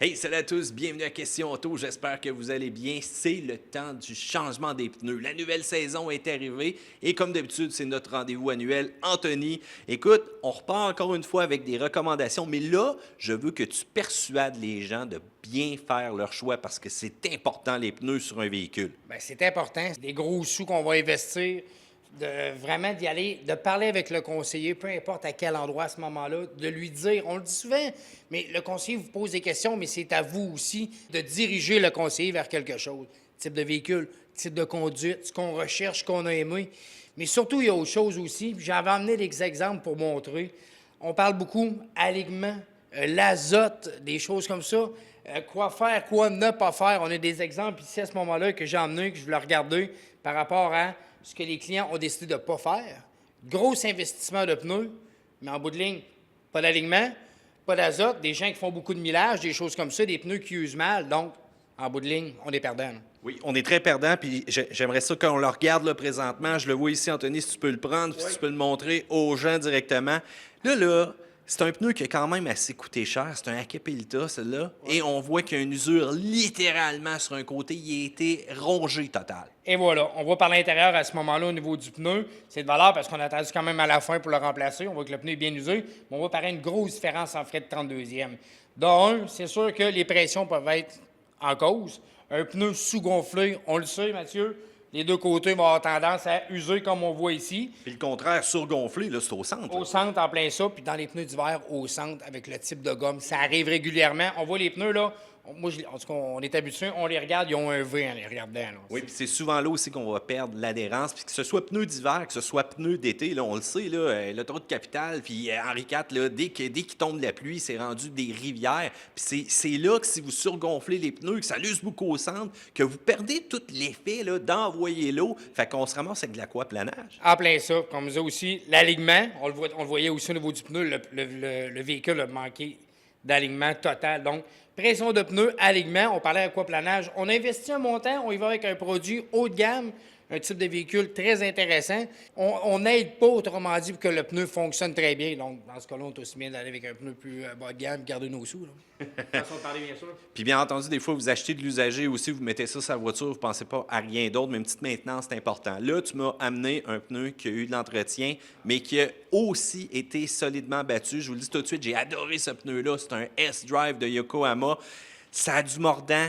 Hey, salut à tous, bienvenue à Question Auto, j'espère que vous allez bien. C'est le temps du changement des pneus. La nouvelle saison est arrivée et comme d'habitude, c'est notre rendez-vous annuel. Anthony, écoute, on repart encore une fois avec des recommandations, mais là, je veux que tu persuades les gens de bien faire leur choix parce que c'est important les pneus sur un véhicule. Bien, c'est important. C'est des gros sous qu'on va investir. De vraiment d'y aller, de parler avec le conseiller, peu importe à quel endroit à ce moment-là, de lui dire, on le dit souvent, mais le conseiller vous pose des questions, mais c'est à vous aussi de diriger le conseiller vers quelque chose. Type de véhicule, type de conduite, ce qu'on recherche, ce qu'on a aimé. Mais surtout, il y a autre chose aussi. Puis j'avais amené des exemples pour montrer. On parle beaucoup alignement, l'azote, des choses comme ça. Quoi faire, quoi ne pas faire. On a des exemples ici à ce moment-là que j'ai emmenés, que je voulais regarder par rapport à ce que les clients ont décidé de ne pas faire. Gros investissement de pneus, mais en bout de ligne, pas d'alignement, pas d'azote, des gens qui font beaucoup de millage, des choses comme ça, des pneus qui usent mal. Donc, en bout de ligne, on est perdant. Là. Oui, on est très perdant, puis j'aimerais ça qu'on le regarde là, présentement. Je le vois ici, Anthony, si tu peux le prendre, puis si tu peux le montrer aux gens directement. Là, c'est un pneu qui a quand même assez coûté cher. C'est un Acapelita, celui-là. Ouais. Et on voit qu'il y a une usure littéralement sur un côté. Il a été rongé total. Et voilà. On voit par l'intérieur à ce moment-là au niveau du pneu. C'est de valeur parce qu'on a attendu quand même à la fin pour le remplacer. On voit que le pneu est bien usé. Mais on voit pareil une grosse différence en frais de 32e. D'un, c'est sûr que les pressions peuvent être en cause. Un pneu sous-gonflé, on le sait, Mathieu. Les deux côtés vont avoir tendance à user comme on voit ici. Puis le contraire, surgonflé, là, c'est au centre. Au centre, en plein ça. Puis dans les pneus d'hiver, au centre, avec le type de gomme. Ça arrive régulièrement. On voit les pneus, là. Moi, en tout cas, on est habitué, on les regarde, ils ont un V en les regardant. Là. Oui, puis c'est souvent là aussi qu'on va perdre l'adhérence. Puis que ce soit pneus d'hiver, que ce soit pneus d'été, là, on le sait, là, l'autoroute Capitale, puis Henri IV, là, dès qu'il tombe de la pluie, c'est rendu des rivières. Puis c'est là que si vous surgonflez les pneus, que ça l'use beaucoup au centre, que vous perdez tout l'effet là, d'envoyer l'eau. Fait qu'on se ramasse avec de l'aquaplanage. En plein ça, comme disait aussi, l'alignement, on le voyait aussi au niveau du pneu, le véhicule a manqué d'alignement total. Donc, pression de pneus, alignement, on parlait aquaplanage. On investit un montant, on y va avec un produit haut de gamme, un type de véhicule très intéressant. On n'aide pas, autrement dit, pour que le pneu fonctionne très bien. Donc, dans ce cas-là, on est aussi bien d'aller avec un pneu plus bas de gamme, garder nos sous. Là. Façon de parler, bien sûr. Puis bien entendu, des fois, vous achetez de l'usager aussi, vous mettez ça sur la voiture, vous ne pensez pas à rien d'autre, mais une petite maintenance, c'est important. Là, tu m'as amené un pneu qui a eu de l'entretien, mais qui a aussi été solidement battu. Je vous le dis tout de suite, j'ai adoré ce pneu-là. C'est un S-Drive de Yokohama. Ça a du mordant.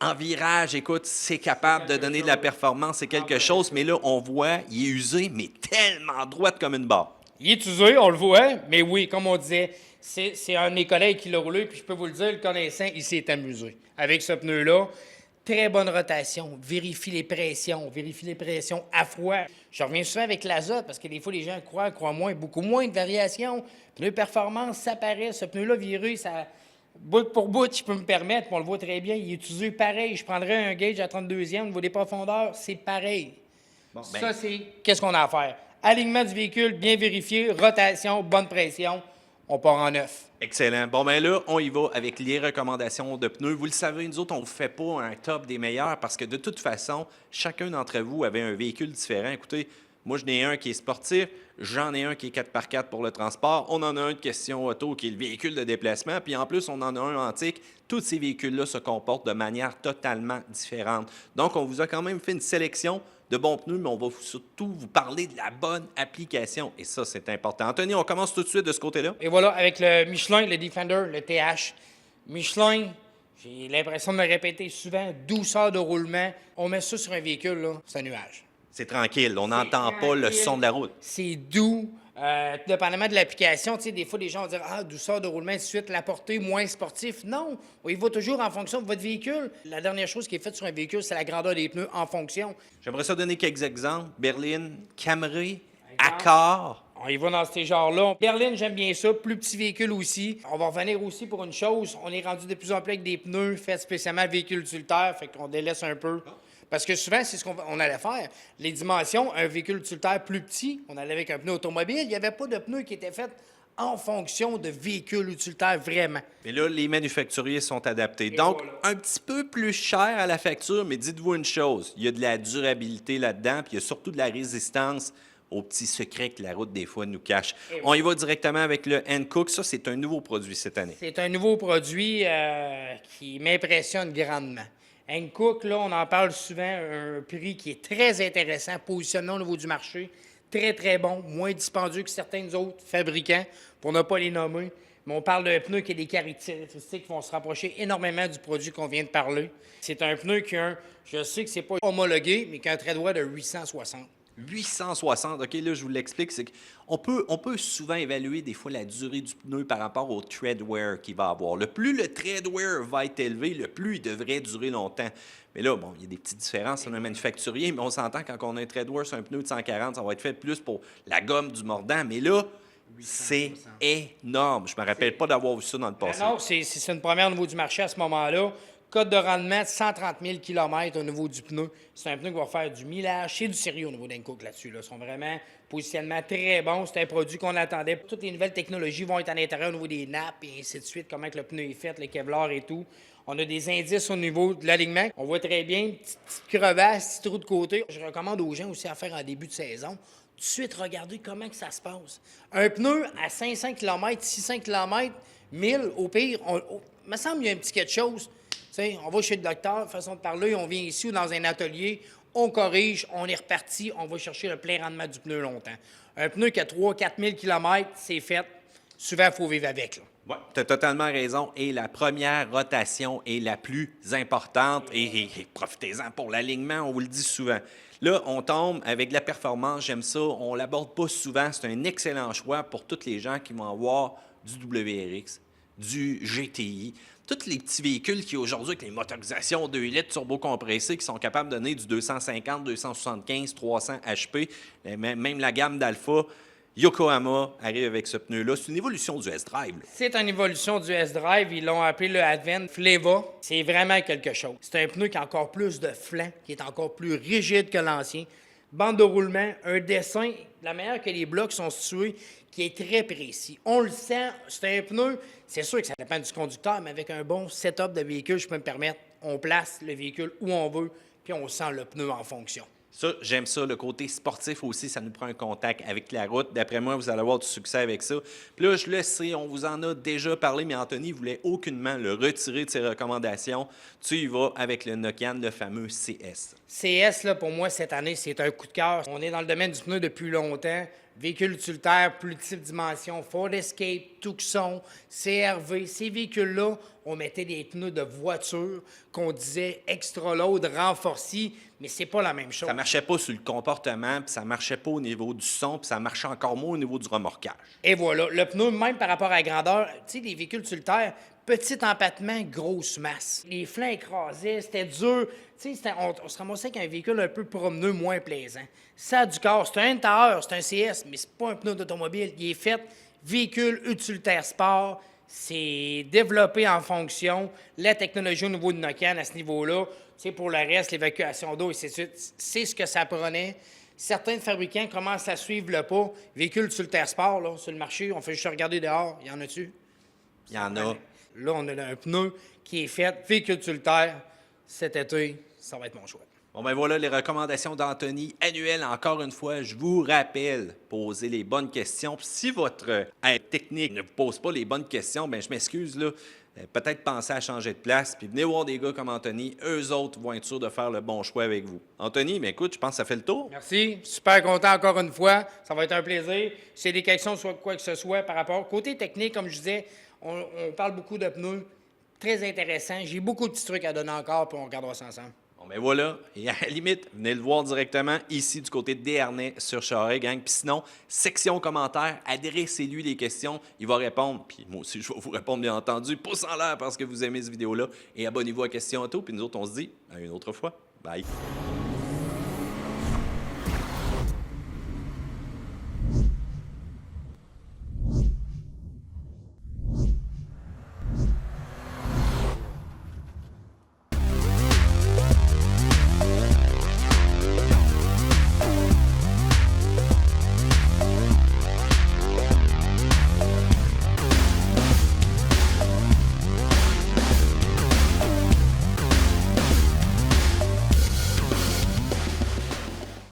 En virage, écoute, c'est capable de donner de la performance, c'est quelque chose, mais là, on voit, il est usé, mais tellement droite comme une barre. Il est usé, on le voit, mais oui, comme on disait, c'est un de mes collègues qui l'a roulé, puis je peux vous le dire, le connaissant, il s'est amusé. Avec ce pneu-là, très bonne rotation, vérifie les pressions à froid. Je reviens souvent avec l'azote, parce que des fois, les gens croient moins, beaucoup moins de variations. Pneu performance, ça paraît, ce pneu-là viré, ça... Bout pour bout, je peux me permettre, on le voit très bien, il est usé pareil. Je prendrais un gauge à 32e, au niveau des profondeurs, c'est pareil. Bon, ben... Ça, c'est qu'est-ce qu'on a à faire. Alignement du véhicule, bien vérifié, rotation, bonne pression, on part en neuf. Excellent. Bon, bien là, on y va avec les recommandations de pneus. Vous le savez, nous autres, on ne vous fait pas un top des meilleurs parce que de toute façon, chacun d'entre vous avait un véhicule différent. Écoutez, moi, j'en ai un qui est sportif, j'en ai un qui est 4x4 pour le transport, on en a un de question auto qui est le véhicule de déplacement, puis en plus, on en a un antique. Tous ces véhicules-là se comportent de manière totalement différente. Donc, on vous a quand même fait une sélection de bons pneus, mais on va surtout vous parler de la bonne application. Et ça, c'est important. Anthony, on commence tout de suite de ce côté-là. Et voilà, avec le Michelin, le Defender, le TH. Michelin, j'ai l'impression de me répéter souvent, douceur de roulement. On met ça sur un véhicule, là, c'est un nuage. C'est tranquille, on n'entend pas le son de la route. C'est doux, dépendamment de l'application. Tu sais, des fois, les gens vont dire « Ah, douceur de roulement, de suite, la portée, moins sportif. » Non, il va toujours en fonction de votre véhicule. La dernière chose qui est faite sur un véhicule, c'est la grandeur des pneus en fonction. J'aimerais ça donner quelques exemples. Berline, Camry, Accord. On y va dans ces genres-là. Berline, j'aime bien ça. Plus petit véhicule aussi. On va revenir aussi pour une chose. On est rendu de plus en plus avec des pneus faits spécialement véhicule utilitaire, fait qu'on délaisse un peu. Parce que souvent, c'est ce qu'on allait faire. Les dimensions, un véhicule utilitaire plus petit, on allait avec un pneu automobile. Il n'y avait pas de pneus qui étaient faits en fonction de véhicules utilitaires, vraiment. Mais là, les manufacturiers sont adaptés. Et donc, voilà. Un petit peu plus cher à la facture, mais dites-vous une chose, il y a de la durabilité là-dedans, puis il y a surtout de la résistance aux petits secrets que la route, des fois, nous cache. Et On y va directement avec le Hankook. Ça, c'est un nouveau produit cette année. C'est un nouveau produit qui m'impressionne grandement. Hankook, là, on en parle souvent, un prix qui est très intéressant, positionnement au niveau du marché, très, très bon, moins dispendieux que certains autres fabricants, pour ne pas les nommer. Mais on parle d'un pneu qui a des caractéristiques qui vont se rapprocher énormément du produit qu'on vient de parler. C'est un pneu qui a je sais que c'est pas homologué, mais qui a un tread-wear de 860. 860, OK, là, je vous l'explique, c'est qu'on peut souvent évaluer des fois la durée du pneu par rapport au tread wear qu'il va avoir. Le plus le tread wear va être élevé, le plus il devrait durer longtemps. Mais là, bon, il y a des petites différences dans le manufacturier, mais on s'entend quand on a un tread wear sur un pneu de 140, ça va être fait plus pour la gomme du mordant. Mais là, c'est énorme. Je me rappelle pas d'avoir vu ça dans le passé. Non, c'est une première au niveau du marché à ce moment-là. Code de rendement de 130 000 km au niveau du pneu. C'est un pneu qui va faire du millage. C'est du sérieux au niveau d'Hankook là-dessus. Ils sont vraiment positionnement très bon. C'est un produit qu'on attendait. Toutes les nouvelles technologies vont être à l'intérieur au niveau des nappes et ainsi de suite, comment que le pneu est fait, le Kevlar et tout. On a des indices au niveau de l'alignement. On voit très bien, petite crevasse, petit trou de côté. Je recommande aux gens aussi à faire en début de saison. Tout de suite, regardez comment que ça se passe. Un pneu à 500 km, 600 km, 1000 au pire, me semble qu'il y a un petit quelque chose. T'sais, on va chez le docteur, façon de parler, on vient ici ou dans un atelier, on corrige, on est reparti, on va chercher le plein rendement du pneu longtemps. Un pneu qui a 3-4 000 km, c'est fait. Souvent, il faut vivre avec. Oui, tu as totalement raison. Et la première rotation est la plus importante. Et profitez-en pour l'alignement, on vous le dit souvent. Là, on tombe avec de la performance, j'aime ça. On ne l'aborde pas souvent. C'est un excellent choix pour tous les gens qui vont avoir du WRX, du GTI, tous les petits véhicules qui aujourd'hui, avec les motorisations 2 litres turbocompressés, qui sont capables de donner du 250, 275, 300 HP, même la gamme d'Alpha, Yokohama arrive avec ce pneu-là. C'est une évolution du S-Drive. C'est une évolution du S-Drive. Ils l'ont appelé le Advent Fleva. C'est vraiment quelque chose. C'est un pneu qui a encore plus de flanc, qui est encore plus rigide que l'ancien. Bande de roulement, un dessin, de la manière que les blocs sont situés, qui est très précis. On le sent, c'est un pneu, c'est sûr que ça dépend du conducteur, mais avec un bon setup de véhicule, je peux me permettre, on place le véhicule où on veut, puis on sent le pneu en fonction. Ça, j'aime ça. Le côté sportif aussi, ça nous prend un contact avec la route. D'après moi, vous allez avoir du succès avec ça. Puis là, je le sais, on vous en a déjà parlé, mais Anthony ne voulait aucunement le retirer de ses recommandations. Tu y vas avec le Nokian, le fameux CS. CS, là, pour moi, cette année, c'est un coup de cœur. On est dans le domaine du pneu depuis longtemps. Véhicules utilitaires, plus petites dimensions, Ford Escape, Tucson, CRV, ces véhicules-là, on mettait des pneus de voiture qu'on disait extra load, renforcés, mais c'est pas la même chose. Ça marchait pas sur le comportement, puis ça marchait pas au niveau du son, puis ça marchait encore moins au niveau du remorquage. Et voilà, le pneu, même par rapport à la grandeur, tu sais, les véhicules utilitaires, petit empattement, grosse masse. Les flancs écrasés, c'était dur. Tu sais, on se ramassait avec un véhicule un peu promeneux, moins plaisant. Ça a du corps. C'est un Tower, c'est un CS, mais c'est pas un pneu d'automobile. Il est fait véhicule utilitaire sport. C'est développé en fonction. La technologie au niveau de Nokian à ce niveau-là, tu sais, pour le reste, l'évacuation d'eau, c'est ce que ça prenait. Certains fabricants commencent à suivre le pas. Véhicule utilitaire sport, là, sur le marché, on fait juste regarder dehors. Il y en a-tu? Il y en a. Là, on a un pneu qui est fait, véhicule utilitaire. Cet été, ça va être mon choix. Bon, ben voilà les recommandations d'Anthony annuelles. Encore une fois, je vous rappelle, posez les bonnes questions. Puis si votre aide technique ne vous pose pas les bonnes questions, ben je m'excuse, là. Peut-être penser à changer de place, puis venez voir des gars comme Anthony. Eux autres vont être sûrs de faire le bon choix avec vous. Anthony, mais écoute, je pense que ça fait le tour. Merci. Super content encore une fois. Ça va être un plaisir. Si c'est des questions sur quoi que ce soit par rapport. Côté technique, comme je disais, on parle beaucoup de pneus. Très intéressant. J'ai beaucoup de petits trucs à donner encore, puis on regardera ça ensemble. Bon, ben voilà. Et à la limite, venez le voir directement ici du côté de Desharnais sur Charest, gang. Puis sinon, section commentaires, adressez-lui les questions. Il va répondre. Puis moi aussi, je vais vous répondre, bien entendu. Pouce en l'air parce que vous aimez cette vidéo-là. Et abonnez-vous à Question Auto. Puis nous autres, on se dit à une autre fois. Bye.